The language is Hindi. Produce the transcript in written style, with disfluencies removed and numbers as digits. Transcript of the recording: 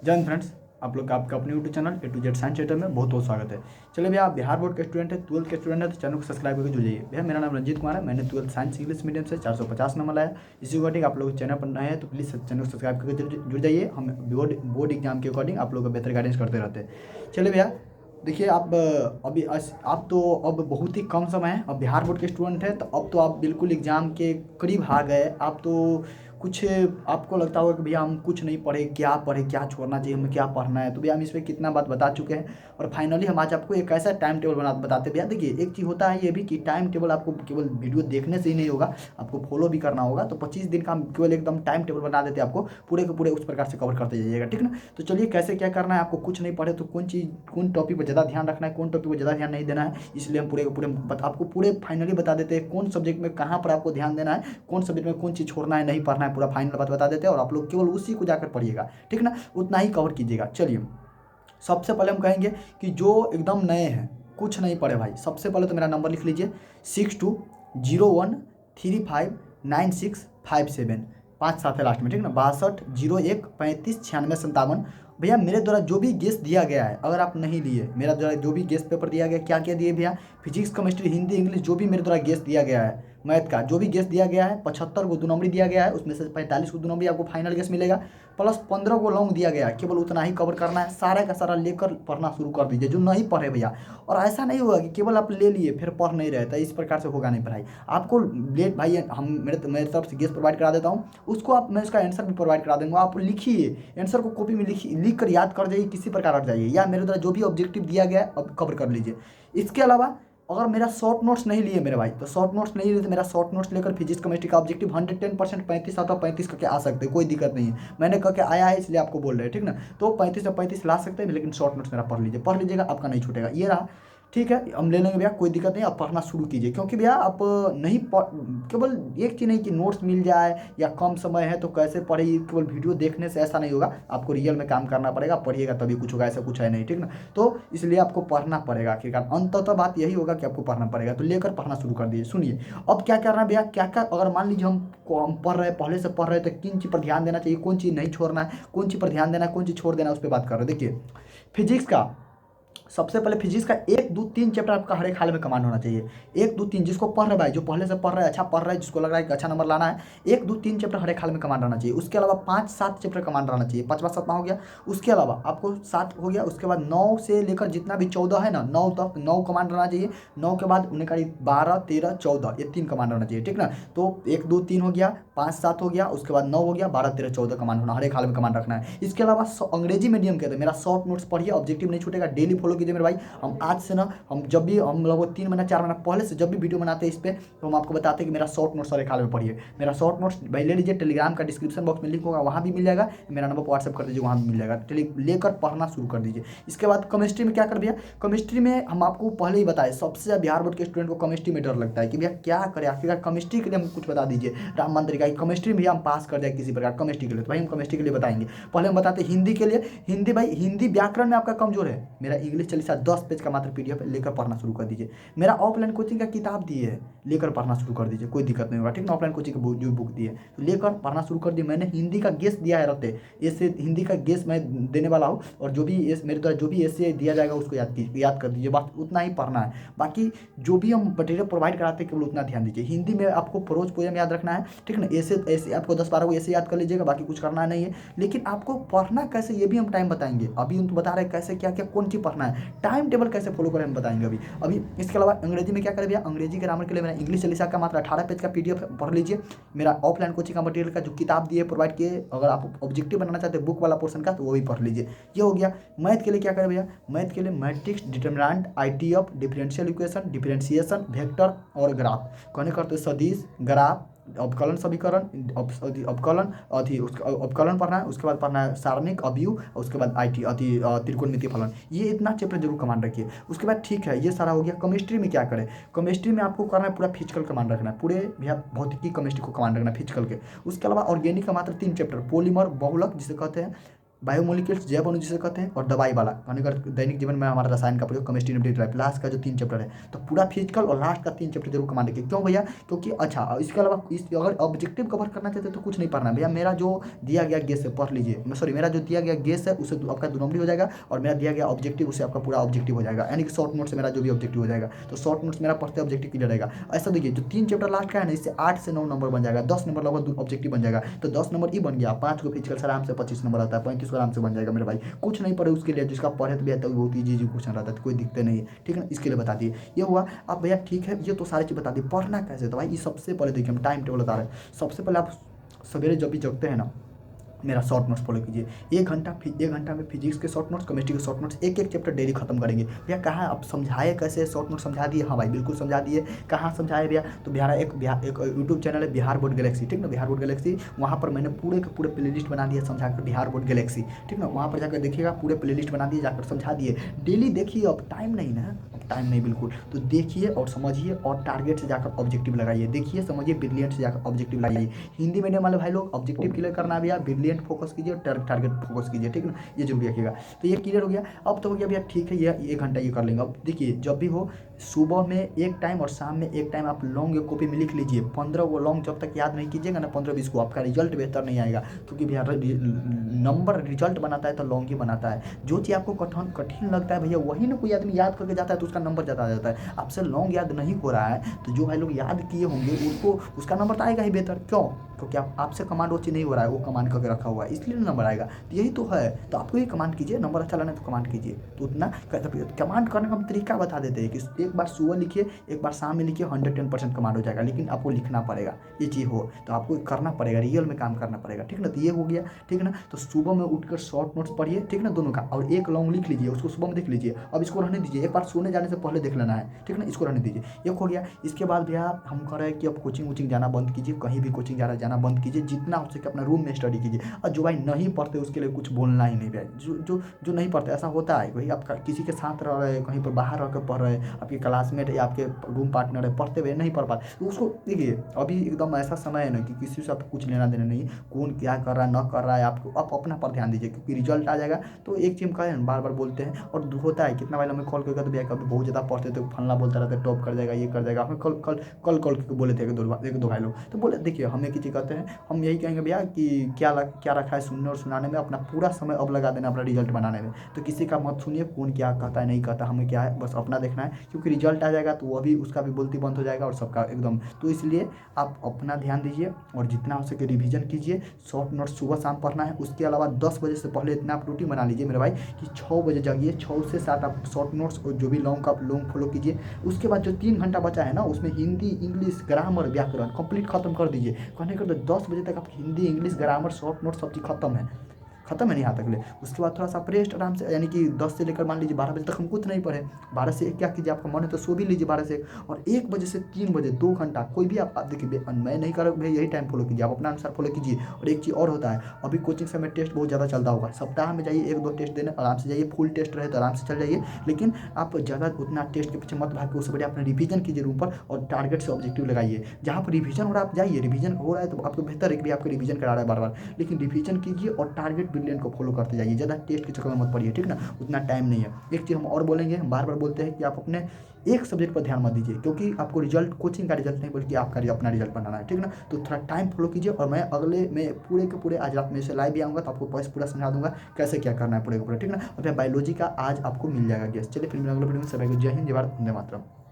जय हिंद फ्रेंड्स, आप लोग का आपका अपने YouTube channel A to Z science centre में बहुत बहुत स्वागत है। चलिए भैया, आप बिहार बोर्ड के स्टूडेंट है, 12th के स्टूडेंट है तो चैनल को सब्सक्राइब करके जुड़ जाइए। भैया मेरा नाम रंजीत कुमार है, मैंने 12th साइंस इंग्लिश मीडियम से 450 नंबर लाया। इसी अकॉर्डिंग आप लोग चैनल पर नए हैं तो प्लीज़ चैनल को सब्सक्राइब करके जुड़ जाइए। हम बोर्ड एग्जाम के अकॉर्डिंग आप लोग को बेहतर गाइडेंस करते रहते हैं। चलिए भैया, देखिए आप आप तो अब बहुत ही कम समय है। अब बिहार बोर्ड के स्टूडेंट हैं तो अब तो आप बिल्कुल एग्ज़ाम के करीब आ गए। आप तो कुछ आपको लगता होगा कि भैया हम कुछ नहीं पढ़े, क्या छोड़ना चाहिए, हमें क्या पढ़ना है। तो भैया हम इस पे कितना बात बता चुके हैं और फाइनली हम आज आपको एक ऐसा टाइम टेबल बताते हैं। भैया देखिए, एक चीज़ होता है ये भी कि टाइम टेबल आपको केवल वीडियो देखने से ही नहीं होगा, आपको फॉलो भी करना होगा। तो 25 दिन का हम केवल एकदम टाइम टेबल बना देते हैं, आपको पूरे के पूरे उस प्रकार से कवर करते जाइएगा, ठीक ना। तो चलिए कैसे क्या करना है, आपको कुछ नहीं पढ़े तो कौन टॉपिक पर ज़्यादा ध्यान रखना है, कौन टॉपिक पर ज़्यादा ध्यान नहीं देना है, इसलिए हम पूरे के पूरे आपको पूरे फाइनली बता देते हैं कौन सब्जेक्ट में कहाँ पर आपको ध्यान देना है, कौन सब्जेक्ट में कौन चीज़ छोड़ना है, नहीं पढ़ना है, पूरा फाइनल बात बता देते हैं और आप लोग केवल उसी को जाकर पढ़िएगा, ठीक ना। उतना ही कवर कीजिएगा। चलिए, सबसे पहले हम कहेंगे कि जो एकदम नए हैं, कुछ नहीं पढ़े भाई, सबसे पहले तो मेरा नंबर लिख लीजिए 6201359657, 5 साथ है लास्ट में, ठीक ना। 6201359657। भैया मेरे द्वारा जो भी गेस दिया गया है, अगर आप नहीं लिए, मेरा द्वारा जो भी गेस पेपर दिया गया, क्या क्या दिए भैया, फिजिक्स केमिस्ट्री हिंदी इंग्लिश जो भी मेरे द्वारा गेस दिया गया है, मैथ का जो भी गेस दिया गया है, 75 को 2 नंबरी दिया गया है, उसमें से 45 को 2 नंबरी आपको फाइनल गेस मिलेगा, प्लस 15 को लॉन्ग दिया गया है। केवल उतना ही कवर करना है, सारा का सारा लेकर पढ़ना शुरू कर दीजिए जो नहीं पढ़े भैया। और ऐसा नहीं होगा कि केवल आप ले लिए फिर पढ़ नहीं रहे, तो इस प्रकार से होगा नहीं पढ़ाई। आपको लेट भाई, हम मेरे तरफ से गेस प्रोवाइड करा देता हूँ, उसको आप मैं उसका आंसर भी प्रोवाइड करा दूंगा। आप लिखिए, आंसर को कॉपी में लिख कर याद कर जाइए, किसी प्रकार हट जाइए, या मेरे द्वारा जो भी ऑब्जेक्टिव दिया गया है अब कवर कर लीजिए। इसके अलावा अगर मेरा शॉर्ट नोट्स नहीं लिए मेरे भाई, तो शॉर्ट नोट्स नहीं लिए तो मेरा शॉर्ट नोट्स लेकर फिजिक्स केमिस्ट्री का ऑब्जेक्टिव 110% 35 आउट ऑफ 35 करके आ सकते हैं, कोई दिक्कत नहीं है। मैंने कह के आया है इसलिए आपको बोल रहे हैं, ठीक ना। तो 35 से 35 ला सकते हैं, लेकिन शॉर्ट नोट्स मेरा पढ़ लीजिएगा, आपका नहीं छूटेगा। ये रहा, ठीक है, हम ले लेंगे भैया, कोई दिक्कत नहीं। आप पढ़ना शुरू कीजिए, क्योंकि भैया आप नहीं केवल एक चीज़ नहीं कि नोट्स मिल जाए या कम समय है तो कैसे पढ़िए, केवल वीडियो देखने से ऐसा नहीं होगा, आपको रियल में काम करना पड़ेगा, पढ़िएगा तभी कुछ होगा, ऐसा कुछ है नहीं, ठीक ना। तो इसलिए आपको पढ़ना पड़ेगा, आखिरकार अंततः बात यही होगा कि आपको पढ़ना पड़ेगा। तो लेकर पढ़ना शुरू कर दीजिए। सुनिए अब क्या करना है भैया, क्या क्या अगर मान लीजिए हम पढ़ रहे हैं, पहले से पढ़ रहे हैं, तो किन चीज़ पर ध्यान देना चाहिए, कौन चीज़ नहीं छोड़ना है, कौन चीज़ पर ध्यान देना है, कौन चीज़ छोड़ देना है, उस पर बात कर रहे हैं। देखिए फिजिक्स का, सबसे पहले फिजिक्स का 1 2 3 चैप्टर आपका हर एक हाल में कमांड होना चाहिए। 1 2 3 जिसको पढ़ रहे भाई, जो पहले से पढ़ रहा है, अच्छा पढ़ रहा है, जिसको लग रहा है कि अच्छा नंबर लाना है, 1 2 3 चैप्टर हर एक हाल में कमांड रहना चाहिए। उसके अलावा 5 7 चैप्टर कमांड रहना चाहिए, 5वां 7वां हो गया। उसके अलावा आपको 7 हो गया, उसके बाद 9 से लेकर जितना भी 14 है ना, 9 तक 9 कमांड रहना चाहिए। 9 के बाद उन्हें करीब 12 13 14 ये 3 कमांड रहना चाहिए, ठीक ना। तो 1 2 3 हो गया, 5 7 हो गया, उसके बाद 9 हो गया, 12 13 14 कमांड होना, हर एक हाल में कमांड रखना है। इसके अलावा अंग्रेजी मीडियम के, तो मेरा शॉर्ट नोट्स पढ़िए, ऑब्जेक्टिव नहीं छूटेगा, डेली फॉलो कीजिए मेरे भाई। हम आज से ना, हम जब भी हम लोग 3 महीना 4 महीना पहले से जब भी वीडियो बनाते हैं इस पर, तो हम आपको बताते हैं कि मेरा शॉर्ट नोट्स सारे खाल में पढ़िए। मेरा शॉर्ट नोट्स भाई ले लीजिए, टेलीग्राम का डिस्क्रिप्शन बॉक्स में लिंक होगा, वहाँ भी मिल जाएगा, मेरा नंबर व्हाट्सएप कर दीजिए, वहाँ भी मिल जाएगा। लेकर पढ़ना शुरू कर दीजिए। इसके बाद केमिस्ट्री में क्या कर भैया, केमिस्ट्री में हम आपको पहले ही बताए, सबसे ज़्यादा बिहार बोर्ड के स्टूडेंट को केमिस्ट्री में डर लगता है कि भैया क्या करें, आखिरकार केमिस्ट्री के लिए हम कुछ बता दीजिए राम मंदिर का, केमिस्ट्री में हम पास कर जाए किसी प्रकार केमिस्ट्री के लिए। तो भाई हम केमिस्ट्री के लिए बताएंगे। पहले हम बताते हैं हिंदी के लिए। हिंदी भाई, हिंदी व्याकरण में आपका कमजोर है, मेरा इंग्लिश चालीसा 10 पेज का मात्र PDF लेकर पढ़ना शुरू कर दीजिए। मेरा ऑफलाइन कोचिंग का किताब दिए है, लेकर पढ़ना शुरू कर दीजिए, कोई दिक्कत नहीं होगा, ठीक ना। ऑफलाइन कोचिंग का जो बुक दिए तो लेकर पढ़ना शुरू कर दिए। मैंने हिंदी का गेस दिया है रहते, इससे हिंदी का गेस मैं देने वाला हूँ, और जो भी मेरे द्वारा जो भी ऐसे दिया जाएगा उसको याद कर दीजिए, बस उतना ही पढ़ना है। बाकी जो भी हम मटेरियल प्रोवाइड कराते हैं केवल उतना ध्यान दीजिए। हिंदी में आपको प्रोज पोएम याद रखना है, ठीक ना। ऐसे आपको 10 12 को ऐसे याद कर लीजिएगा, बाकी कुछ करना नहीं है। लेकिन आपको पढ़ना कैसे ये भी हम टाइम बताएंगे। अभी हम तो बता रहे हैं कैसे क्या क्या कौन चीज़ पढ़ना है, टाइम टेबल कैसे फॉलो करें हम बताएंगे अभी। इसके अलावा अंग्रेजी में क्या करें भैया, अंग्रेजी ग्रामर के लिए मेरा इंग्लिश चालीसा का मात्र 18 पेज का PDF पढ़ लीजिए। मेरा ऑफलाइन कोचिंग का मटेरियल का जो किताब दिए प्रोवाइड किए, अगर आप ऑब्जेक्टिव बनाना चाहते हैं बुक वाला पोर्शन का, तो वो भी पढ़ लीजिए। ये हो गया। मैथ के लिए क्या करें भैया, मैथ के लिए matrix, determinant, ITF, differential equation, differentiation, vector और ग्राफ, कहने करते सदिश, ग्राफ, अवकलन समीकरण, अवकलन उसका अवकलन पढ़ना है। उसके बाद पढ़ना है सारणिक, अवयव, उसके बाद त्रिकोणमितीय फलन। ये इतना चैप्टर जरूर कमांड रखिए। उसके बाद ठीक है, ये सारा हो गया। केमिस्ट्री में क्या करें, केमिस्ट्री में आपको करना है पूरा फिजिकल कमांड रखना है, पूरे भैया भौतिकी केमिस्ट्री को कमांड रखना है फिजिकल के। उसके अलावा ऑर्गेनिक का मात्र 3 चैप्टर, पॉलीमर, बहुलक जिसे कहते हैं, बायोमोलिक्यूल्स जैव अणु जिसे कहते हैं, और दवाई वाला यानी कि दैनिक जीवन में हमारा रसायन का प्रयोग, केमिस्ट्री एंड लाइफ, लास्ट का जो 3 चैप्टर है। तो पूरा फिजिकल और लास्ट का 3 चैप्टर जरूर कमांड रखिए। क्यों भैया? क्योंकि अच्छा इसके अलावा इस अगर ऑब्जेक्टिव कवर करना चाहते हैं तो कुछ नहीं पढ़ना भैया, मेरा जो दिया गया गेस है पढ़ लीजिए, सॉरी मेरा जो दिया गया गेस है उसे आपका 2 नंबर हो जाएगा, और मेरा दिया गया ऑब्जेक्टिव उसे आपका पूरा ऑब्जेक्टिव हो जाएगा, यानी कि शॉर्ट नोट से मेरा जो भी ऑब्जेक्टिव हो जाएगा। तो शॉर्ट नोट्स मेरा पढ़ते ऑब्जेक्टिव क्लियर रहेगा। ऐसा देखिए जो 3 चैप्टर लास्ट का है ना, इससे 8 से 9 नंबर बन जाएगा, 10 नंबर लगभग ऑब्जेक्टिव बन जाएगा। तो 10 नंबर ही बन गया, 5 को फिजिकल से आराम से 25 नंबर आता है, 35 को आराम से बन जाएगा मेरे भाई। कुछ नहीं पढ़े उसके लिए, जिसका पढ़े तो भैया तो बहुत ईजी क्वेश्चन रहता है, तो कोई दिक्कत नहीं है, ठीक है ना। इसके लिए बता दिए ये हुआ। अब भैया ठीक है, ये तो सारी चीज़ बता दी, पढ़ना कैसे? तो भाई ये सबसे पहले देखिए हम टाइम टेबल बता रहे हैं। सबसे पहले आप सवेरे जब भी जगते हैं ना, मेरा शॉर्ट नोट्स फॉलो कीजिए। 1 घंटा में फिजिक्स के शॉर्ट नोट्स, केमिस्ट्री के शॉर्ट नोट्स, एक चैप्टर डेली खत्म करेंगे। भैया कहाँ आप समझाए कैसे? शॉर्ट नोट समझा दिए? हाँ भाई बिल्कुल समझा दिए। कहाँ समझाए भैया? तो एक यूट्यूब चैनल है बिहार बोर्ड गैलेक्सी, ठीक ना, बिहार बोर्ड गैलेक्सी, वहाँ पर मैंने पूरे के पूरे प्ले लिस्ट बना दिया समझा कर, बिहार बोर्ड गैलेक्सी, ठीक ना, वहाँ पर जाकर देखिएगा, पूरे प्ले लिस्ट बना दिए, जाकर समझा दिए। डेली देखिए, अब टाइम नहीं ना, अब टाइम नहीं बिल्कुल, तो देखिए और समझिए और टारगेट से जाकर ऑब्जेक्टिव लगाइए, देखिए समझिए, ब्रिलियंट से जाकर ऑब्जेक्टिव लगाइए। हिंदी मीडियम वाले भाई लोग ऑब्जेक्टिव क्लियर करना भैया, ब्रिलियंट फोकस कीजिए, टारगेट फोकस कीजिए, ठीक ना, ये जरूर रखिएगा। तो ये क्लियर हो गया। अब तो हो गया भैया ठीक है, ये 1 घंटा ये कर लेंगे। अब देखिए जब भी हो, सुबह में एक टाइम और शाम में एक टाइम आप लॉन्ग एक कॉपी में लिख लीजिए। 15 को लॉन्ग जब तक याद नहीं कीजिएगा ना, 15-20 को, आपका रिजल्ट बेहतर नहीं आएगा। क्योंकि भैया नंबर रिजल्ट बनाता है तो लॉन्ग ही बनाता है। जो चीज़ आपको कठिन लगता है भैया, वही ना कोई आदमी याद करके जाता है तो उसका नंबर ज़्यादा आ जाता है। आपसे लॉन्ग याद नहीं हो रहा है तो जो भाई लोग याद किए होंगे उनको उसका नंबर तो आएगा ही बेहतर। क्यों? क्योंकि आपसे कमांड वो चीज़ नहीं हो रहा है, वो कमांड करके रखा हुआ है, इसलिए नंबर आएगा। तो यही तो है, तो आपको ये कमांड कीजिए, नंबर अच्छा लाना है तो कमांड कीजिए। तो उतना कमांड करने का हम तरीका बता देते हैं कि एक बार सुबह लिखिए, एक बार शाम में लिखिए, 110% कमांड हो जाएगा। लेकिन आपको लिखना पड़ेगा, ये चीज़ हो तो आपको करना पड़ेगा, रियल में काम करना पड़ेगा, ठीक ना। तो ये हो गया, ठीक ना। तो सुबह में उठकर शॉर्ट नोट्स पढ़िए, ठीक ना, दोनों का, और एक लॉन्ग लिख लीजिए, उसको सुबह में देख लीजिए। अब इसको रहने दीजिए, एक बार सोने जाने से पहले देख लेना है, ठीक ना, इसको रहने दीजिए। एक हो गया। इसके बाद भैया हम कह रहे हैं कि अब कोचिंग वोचिंग जाना बंद कीजिए, कहीं भी कोचिंग जाना बंद कीजिए, जितना हो सके अपना रूम में स्टडी कीजिए। और जो भाई नहीं पढ़ते उसके लिए कुछ बोलना ही नहीं भाई, जो नहीं पढ़ते, ऐसा होता है भाई, आप किसी के साथ रह रहे हैं, कहीं पर बाहर रह कर पढ़ रहे हैं, आपके क्लासमेट या आपके रूम पार्टनर है, पढ़ते हुए नहीं पढ़ पाते, तो उसको देखिए अभी एकदम ऐसा समय है ना कि किसी से आपको कुछ लेना देना नहीं, कौन क्या कर रहा है न कर रहा है, आपको आप अपना पर ध्यान दीजिए, क्योंकि रिजल्ट आ जाएगा। तो एक चीज़ का बार बार बोलते हैं, और होता है कितना भाई हमें कॉल करके, तो भैया कभी बहुत ज़्यादा पढ़ते तो फलना बोलता रहता है, टॉप कर जाएगा, ये कर जाएगा। हमें कल करके बोले थे एक दो भाई लोग, तो बोले देखिए हमें किसी कहते हैं, हम यही कहेंगे भैया कि क्या रखा है सुनने और सुनाने में, अपना पूरा समय अब लगा देना अपना रिजल्ट बनाने में। तो किसी का मत सुनिए, कौन क्या कहता है नहीं कहता, हमें क्या है बस अपना देखना है, क्योंकि रिजल्ट आ जाएगा तो वो भी उसका भी बोलती बंद हो जाएगा और सबका एकदम। तो इसलिए आप अपना ध्यान दीजिए और जितना हो सके रिवीजन कीजिए। शॉर्ट नोट सुबह शाम पढ़ना है। उसके अलावा 10 बजे से पहले इतना आप रूटीन बना लीजिए मेरे भाई कि 6 बजे जागिए, 6 से 7 आप शॉर्ट नोट्स और जो भी लॉन्ग का आप लॉन्ग फॉलो कीजिए। उसके बाद जो 3 घंटा बचा है ना, उसमें हिंदी, इंग्लिश, ग्रामर, व्याकरण कंप्लीट खत्म कर दीजिए। कहने का तो 10 बजे तक आप Hindi, English, grammar, short note सब चीज़ खत्म है नहीं यहाँ तक ले। उसके बाद थोड़ा सा आप रेस्ट आराम से, यानी कि 10 से लेकर मान लीजिए 12 बजे तक हम कुछ नहीं पढ़े। 12 से 1 क्या कीजिए, आपका मन है तो सो भी लीजिए 12 से 1, और 1 बजे से 3 बजे 2 घंटा कोई भी आप देखिए, मैं नहीं कर भाई, यही टाइम फॉलो कीजिए, आप अपना अनुसार फॉलो कीजिए। और एक चीज़ और होता है, अभी कोचिंग समय टेस्ट बहुत ज़्यादा चलता होगा, सप्ताह में जाइए 1-2 टेस्ट देने, आराम से जाइए, फुल टेस्ट रहे तो आराम से चल जाइए। लेकिन आप ज़्यादा उतना टेस्ट के पीछे मत भागिए, उससे बढ़िया अपने रिवीजन कीजिए रूम पर, और टारगेट से ऑब्जेक्टिव लगाइए। जहाँ पर रिवीजन हो रहा है आप जाइए, रिवीजन हो रहा है तो आपको बेहतर है कि आपको रिवीजन करा रहा है बार-बार, लेकिन रिवीजन कीजिए और टारगेट ब्रिलियंट को फॉलो करते जाइए, ज़्यादा टेस्ट के चक्कर में मत पड़िए, ठीक ना, उतना टाइम नहीं है। एक चीज़ हम और बोलेंगे, हम बार-बार बोलते हैं कि आप अपने एक सब्जेक्ट पर ध्यान मत दीजिए, क्योंकि आपको रिजल्ट कोचिंग का रिजल्ट नहीं बल्कि आपका अपना रिजल्ट बनाना है, ठीक ना। तो थोड़ा टाइम फॉलो कीजिए, और मैं अगले में पूरे के पूरे आज रात में से लाइव भी आऊँगा, तो आपको पूरा समझा दूँगा कैसे क्या करना है पूरे का पूरा, ठीक ना। और बायोलॉजी का आज आपको मिल जाएगा गेस। चलिए फिर मिलेंगे अगले वीडियो में, सभी को जय हिंद, जय भारत, वंदे मातरम।